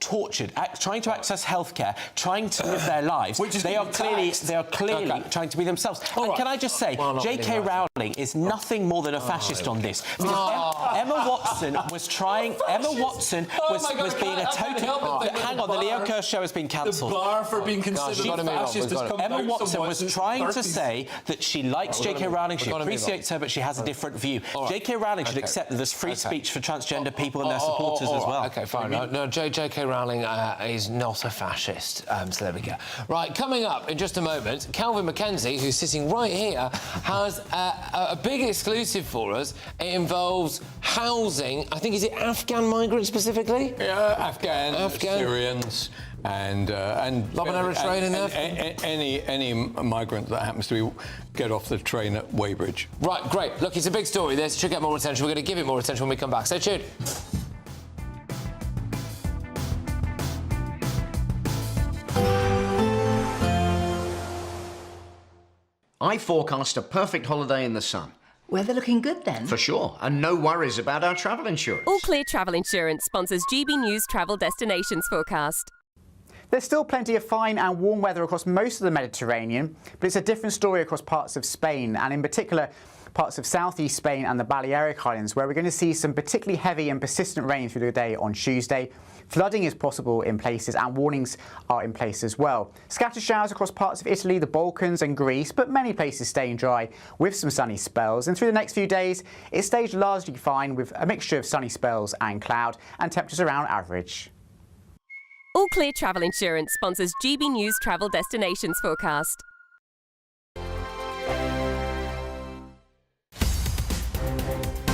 tortured, trying to access healthcare, trying to live their lives, they are clearly trying to be themselves. And can I just say, J.K. Rowling is nothing more than a fascist on this. Emma Watson was trying. Emma Watson was being a total. Hang on, the Leo Kerr show has been cancelled. The bar for being considered fascist has come Emma down Watson was trying 30s. to say that she likes J.K. Rowling, she appreciates her, but she has a different view. J.K. Rowling should accept that there's free speech for transgender people and their supporters as well. OK, fine. No, J.K. Rowling is not a fascist. So there we go. Right, coming up in just a moment, Calvin McKenzie, who's sitting right here, has a big exclusive for us. It involves housing. I think, is it Afghan migrants specifically? Yeah, Afghan. Syrians. And Lebanon train in there? Any migrant that happens to get off the train at Weybridge. Right, great. Look, it's a big story. This should get more attention. We're going to give it more attention when we come back. Stay tuned. I forecast a perfect holiday in the sun. Weather looking good then? For sure, and no worries about our travel insurance. All Clear Travel Insurance sponsors GBNews Travel Destinations Forecast. There's still plenty of fine and warm weather across most of the Mediterranean, but it's a different story across parts of Spain, and in particular parts of southeast Spain and the Balearic Islands, where we're going to see some particularly heavy and persistent rain through the day on Tuesday. Flooding is possible in places and warnings are in place as well. Scattered showers across parts of Italy, the Balkans and Greece, but many places staying dry with some sunny spells. And through the next few days, it stays largely fine with a mixture of sunny spells and cloud and temperatures around average. All Clear Travel Insurance sponsors GBNews Travel Destinations Forecast.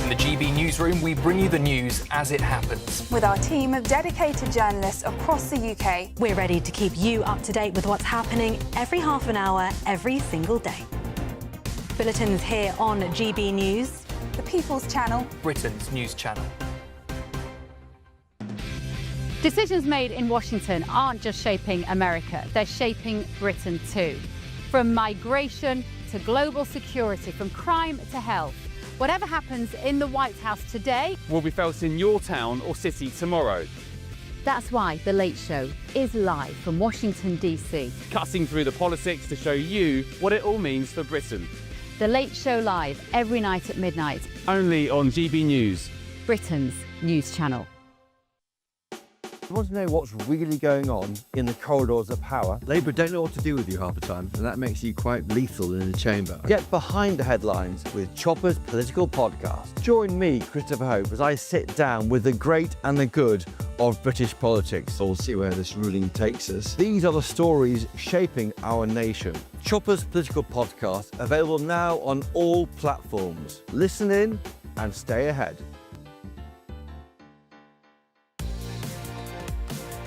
In the GB newsroom, we bring you the news as it happens. With our team of dedicated journalists across the UK. We're ready to keep you up to date with what's happening every half an hour, every single day. Bulletins here on GB News. The People's Channel. Britain's news channel. Decisions made in Washington aren't just shaping America, they're shaping Britain too. From migration to global security, from crime to health. Whatever happens in the White House today will be felt in your town or city tomorrow. That's why The Late Show is live from Washington, D.C. Cutting through the politics to show you what it all means for Britain. The Late Show live every night at midnight. Only on GB News. Britain's news channel. You want to know what's really going on in the corridors of power? Labour don't know what to do with you half the time, and that makes you quite lethal in the chamber. Get behind the headlines with Chopper's political podcast. Join me, Christopher Hope, as I sit down with the great and the good of British politics. We'll see where this ruling takes us. These are the stories shaping our nation. Chopper's political podcast, available now on all platforms. Listen in and stay ahead.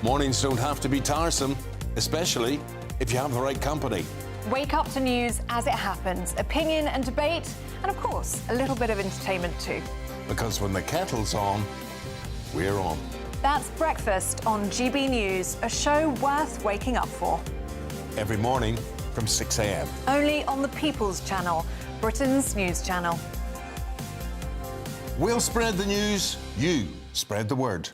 Mornings don't have to be tiresome, especially if you have the right company. Wake up to news as it happens, opinion and debate, and of course, a little bit of entertainment too. Because when the kettle's on, we're on. That's Breakfast on GB News, a show worth waking up for. Every morning from 6 a.m. Only on the People's Channel, Britain's news channel. We'll spread the news, you spread the word.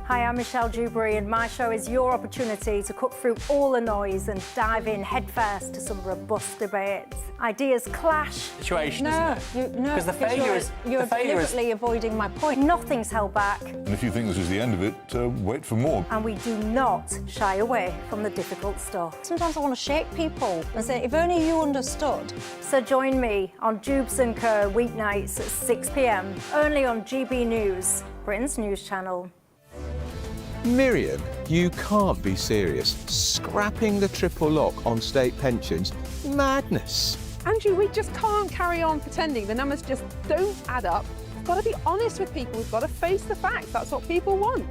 Hi, I'm Michelle Dewberry, and my show is your opportunity to cut through all the noise and dive in headfirst to some robust debates. Ideas clash. Situation, isn't it? No, Because the because failure is... You're deliberately avoiding my point. Nothing's held back, And if you think this is the end of it, wait for more. and we do not shy away from the difficult stuff. Sometimes I want to shake people and say, if only you understood. So join me on Jubes & Co. weeknights at 6 p.m, only on GB News, Britain's news channel. Miriam, you can't be serious. Scrapping the triple lock on state pensions? Madness. Andrew, we just can't carry on pretending. The numbers just don't add up. We've got to be honest with people. We've got to face the facts. That's what people want.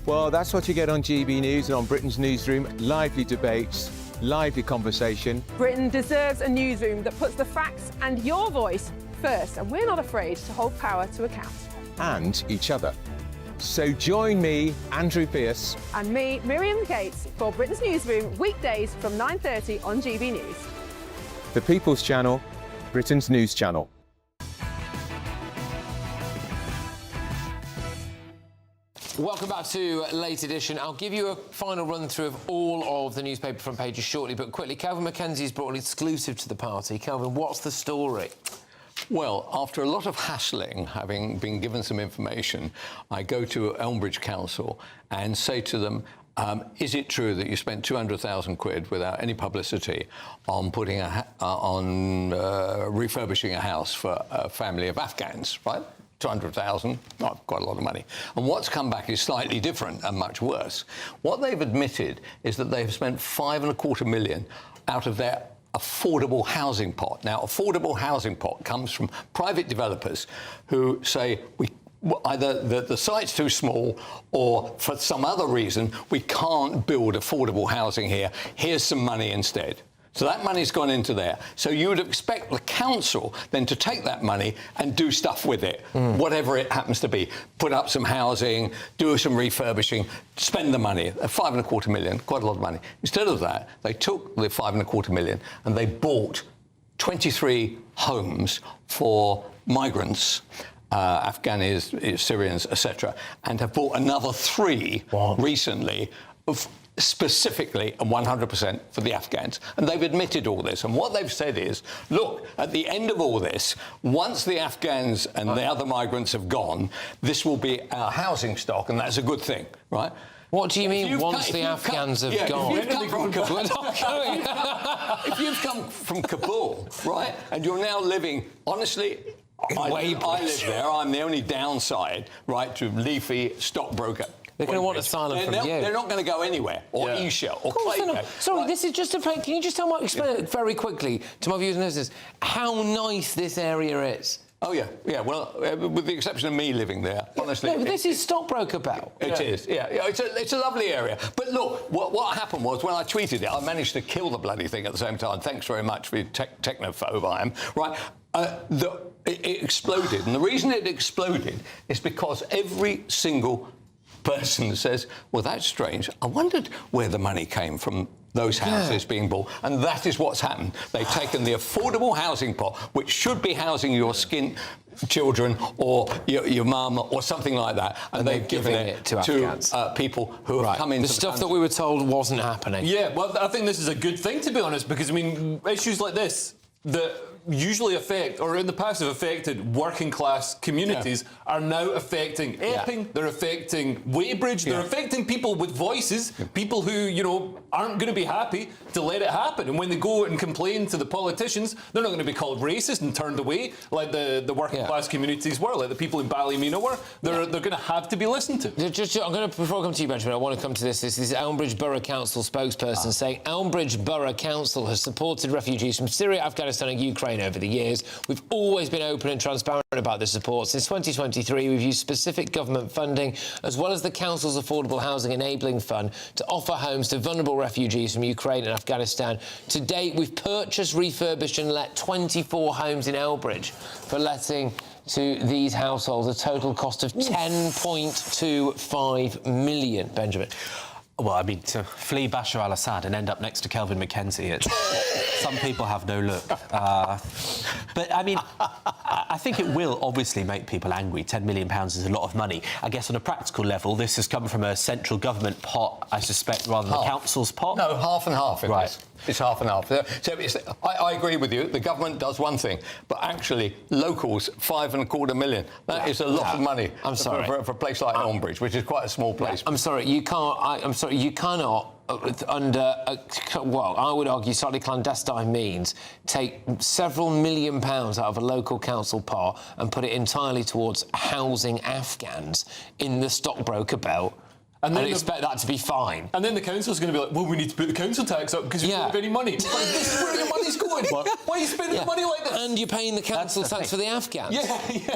Well, that's what you get on GB News and on Britain's Newsroom. Lively debates, lively conversation. Britain deserves a newsroom that puts the facts and your voice first, and we're not afraid to hold power to account. And each other. So join me, Andrew Pearce. And me, Miriam Gates, for Britain's Newsroom, weekdays from 9:30 on GB News. The People's Channel, Britain's news channel. Welcome back to Late Edition. I'll give you a final run-through of all of the newspaper front pages shortly, but quickly, Kelvin Mackenzie's brought an exclusive to the party. Kelvin, what's the story? Well, after a lot of hassling, having been given some information, I go to Elmbridge Council and say to them, is it true that you spent 200,000 quid without any publicity on putting refurbishing a house for a family of Afghans, right? 200,000, not quite a lot of money. And what's come back is slightly different and much worse. What they've admitted is that they've spent $5.25 million out of their affordable housing pot. Now, affordable housing pot comes from private developers who say either the site's too small or for some other reason we can't build affordable housing here. Here's some money instead. So that money's gone into there. So you would expect the council then to take that money and do stuff with it, whatever it happens to be. Put up some housing, do some refurbishing, spend the money. $5.25 million, quite a lot of money. Instead of that, they took the $5.25 million and they bought 23 homes for migrants, Afghanis, Syrians, etc., and have bought another 3 recently specifically and 100% for the Afghans. And they've admitted all this. And what they've said is, look, at the end of all this, once the Afghans and the other migrants have gone, this will be our housing stock, and that's a good thing, right? What do you mean, once the Afghans have gone? If you've come from Kabul, right, and you're now living, honestly, I live there, I'm the only downside, right, to leafy stockbroker. They're going to want asylum from you. They're not going to go anywhere, or Eshell, or Clayco. Sorry, this is just a... Can you just explain it very quickly to my viewers and listeners how nice this area is? Oh, yeah. Well, with the exception of me living there, honestly... No, but this is Stockbroker Belt. It is, yeah. It's a lovely area. But look, what happened was when I tweeted it, I managed to kill the bloody thing at the same time. Thanks very much for your technophobe I am. Right, it exploded. And the reason it exploded is because every single person says, well, that's strange. I wondered where the money came from those houses being bought. And that is what's happened. They've taken the affordable housing pot, which should be housing your children or your mum or something like that, and they've given it to people who have come into the stuff that we were told wasn't happening. Yeah, well, I think this is a good thing, to be honest, because, I mean, issues like this that usually affect, or in the past have affected, working-class communities are now affecting Epping, they're affecting Weybridge, they're affecting people with voices, people who, you know, aren't going to be happy to let it happen. And when they go and complain to the politicians, they're not going to be called racist and turned away like the working-class communities were, like the people in Ballymena were. They're going to have to be listened to. Before I come to you, Benjamin, I want to come to this. This is Elmbridge Borough Council spokesperson saying Elmbridge Borough Council has supported refugees from Syria, Afghanistan and Ukraine over the years. We've always been open and transparent about the support. Since 2023, we've used specific government funding as well as the Council's Affordable Housing Enabling Fund to offer homes to vulnerable refugees from Ukraine and Afghanistan. To date, we've purchased, refurbished and let 24 homes in Elmbridge for letting to these households a total cost of £10.25 million. Benjamin. Well, I mean, to flee Bashar al-Assad and end up next to Kelvin MacKenzie, some people have no look. But, I mean, I think it will obviously make people angry. £10 million is a lot of money. I guess on a practical level, this has come from a central government pot, I suspect, rather than the council's pot? No, half and half. It's half and half. So I agree with you. The government does one thing, but actually, locals, £5.25 million. That is a lot of money. I'm sorry. For a place like Elmbridge, which is quite a small place. I'm sorry, you can't. I'm sorry, you cannot. Under, well, I would argue slightly clandestine means, take several £1 million out of a local council pot and put it entirely towards housing Afghans in the Stockbroker Belt. And then expect that to be fine. And then the council's going to be like, well, we need to put the council tax up because we don't have any money. Like, this is where your money's going. Why are you spending the money like this? And you're paying the council tax for the Afghans.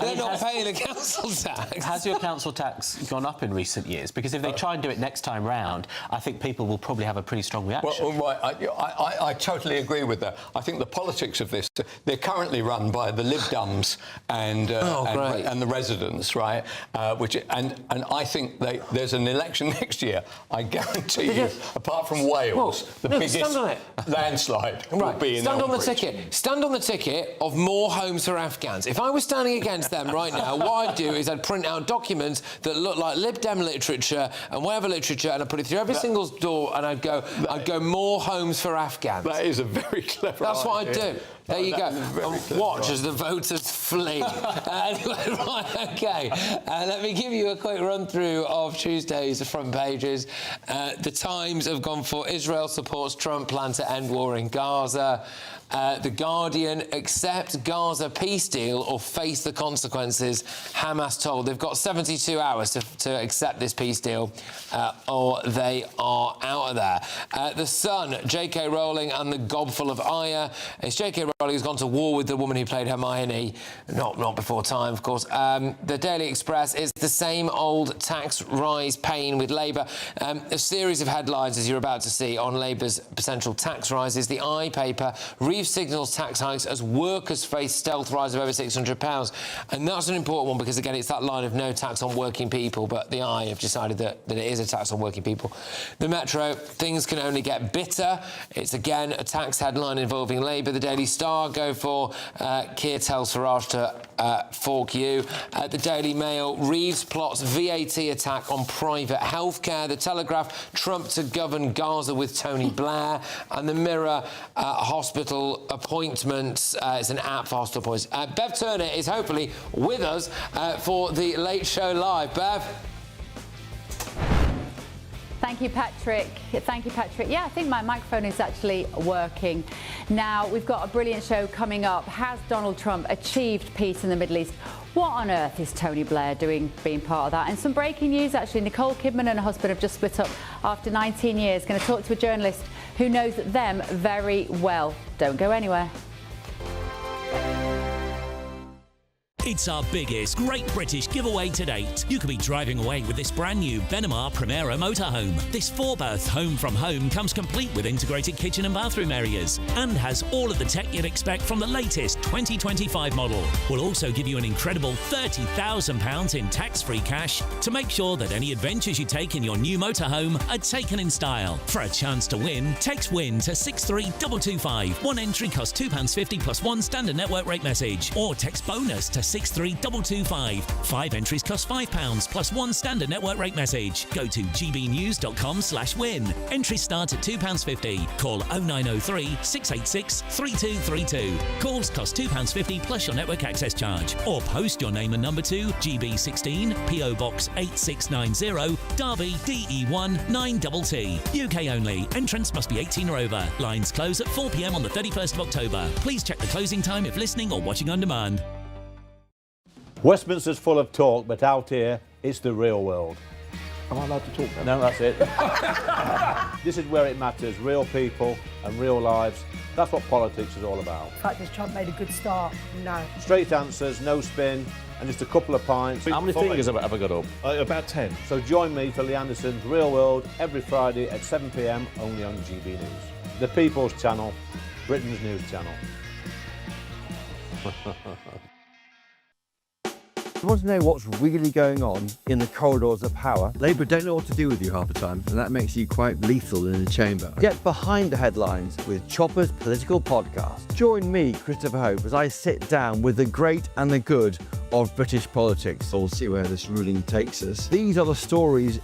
They're not paying the council tax. Has your council tax gone up in recent years? Because if they try and do it next time round, I think people will probably have a pretty strong reaction. Well, I totally agree with that. I think the politics of this, they're currently run by the Lib Dums and the residents, right? And I think there's an election next year, I guarantee you, apart from Wales, the biggest landslide will be in Elmbridge. Stand on the ticket of more homes for Afghans. If I was standing against them right now, what I'd do is I'd print out documents that look like Lib Dem literature and whatever literature, and I'd put it through every single door, and I'd go more homes for Afghans. That is a very clever That's what I'd do. There you go. Watch as the voters flee. Anyway, right, OK. Let me give you a quick run-through of Tuesday's front pages. The Times have gone for Israel supports Trump plan to end war in Gaza. The Guardian, accept Gaza peace deal or face the consequences, Hamas told. They've got 72 hours to accept this peace deal or they are out of there. The Sun, J.K. Rowling and the gobful of ire. It's J.K. Rowling who's gone to war with the woman who played Hermione. Not before time, of course. The Daily Express is the same old tax rise pain with Labour. A series of headlines, as you're about to see, on Labour's potential tax rises. The I paper, signals tax hikes as workers face stealth rise of over £600. And that's an important one because, again, it's that line of no tax on working people, but the I have decided that it is a tax on working people. The Metro, things can only get bitter. It's, again, a tax headline involving Labour. The Daily Star go for Keir tells Farage to fork you. The Daily Mail, Reeves plots VAT attack on private healthcare. The Telegraph, Trump to govern Gaza with Tony Blair. And the Mirror, hospital appointments. It's an app for hospital appointments. Bev Turner is hopefully with us for the Late Show Live. Bev? Thank you, Patrick. Thank you, Patrick. Yeah, I think my microphone is actually working. Now, we've got a brilliant show coming up. Has Donald Trump achieved peace in the Middle East? What on earth is Tony Blair doing being part of that? And some breaking news, actually. Nicole Kidman and her husband have just split up after 19 years. Going to talk to a journalist who knows them very well. Don't go anywhere. It's our biggest Great British giveaway to date. You could be driving away with this brand new Benamar Primera motorhome. This 4-berth home from home comes complete with integrated kitchen and bathroom areas and has all of the tech you'd expect from the latest 2025 model. We'll also give you an incredible £30,000 in tax-free cash to make sure that any adventures you take in your new motorhome are taken in style. For a chance to win, text WIN to 63225. One entry costs £2.50 plus one standard network rate message, or text BONUS to 63225. 5 entries cost £5 plus one standard network rate message. Go to gbnews.com/win. Entries start at £2.50. Call 0903 686 3232. Calls cost £2.50 plus your network access charge. Or post your name and number to GB16 PO Box 8690 Derby DE1 9TT. UK only. Entrance must be 18 or over. Lines close at 4 p.m. on the 31st of October. Please check the closing time if listening or watching on demand. Westminster's full of talk, but out here, it's the real world. Am I allowed to talk No, now? that's it. This is where it matters, real people and real lives. That's what politics is all about. The fact has Trump made a good start? No. Straight answers, no spin, and just a couple of pints. How many fingers have I got up? About 10. So join me for Lee Anderson's Real World every Friday at 7 p.m. only on GB News. The People's Channel, Britain's news channel. You want to know what's really going on in the corridors of power? Labour don't know what to do with you half the time, and that makes you quite lethal in the chamber. Get behind the headlines with Chopper's political podcast. Join me, Christopher Hope, as I sit down with the great and the good of British politics. We'll see where this ruling takes us. These are the stories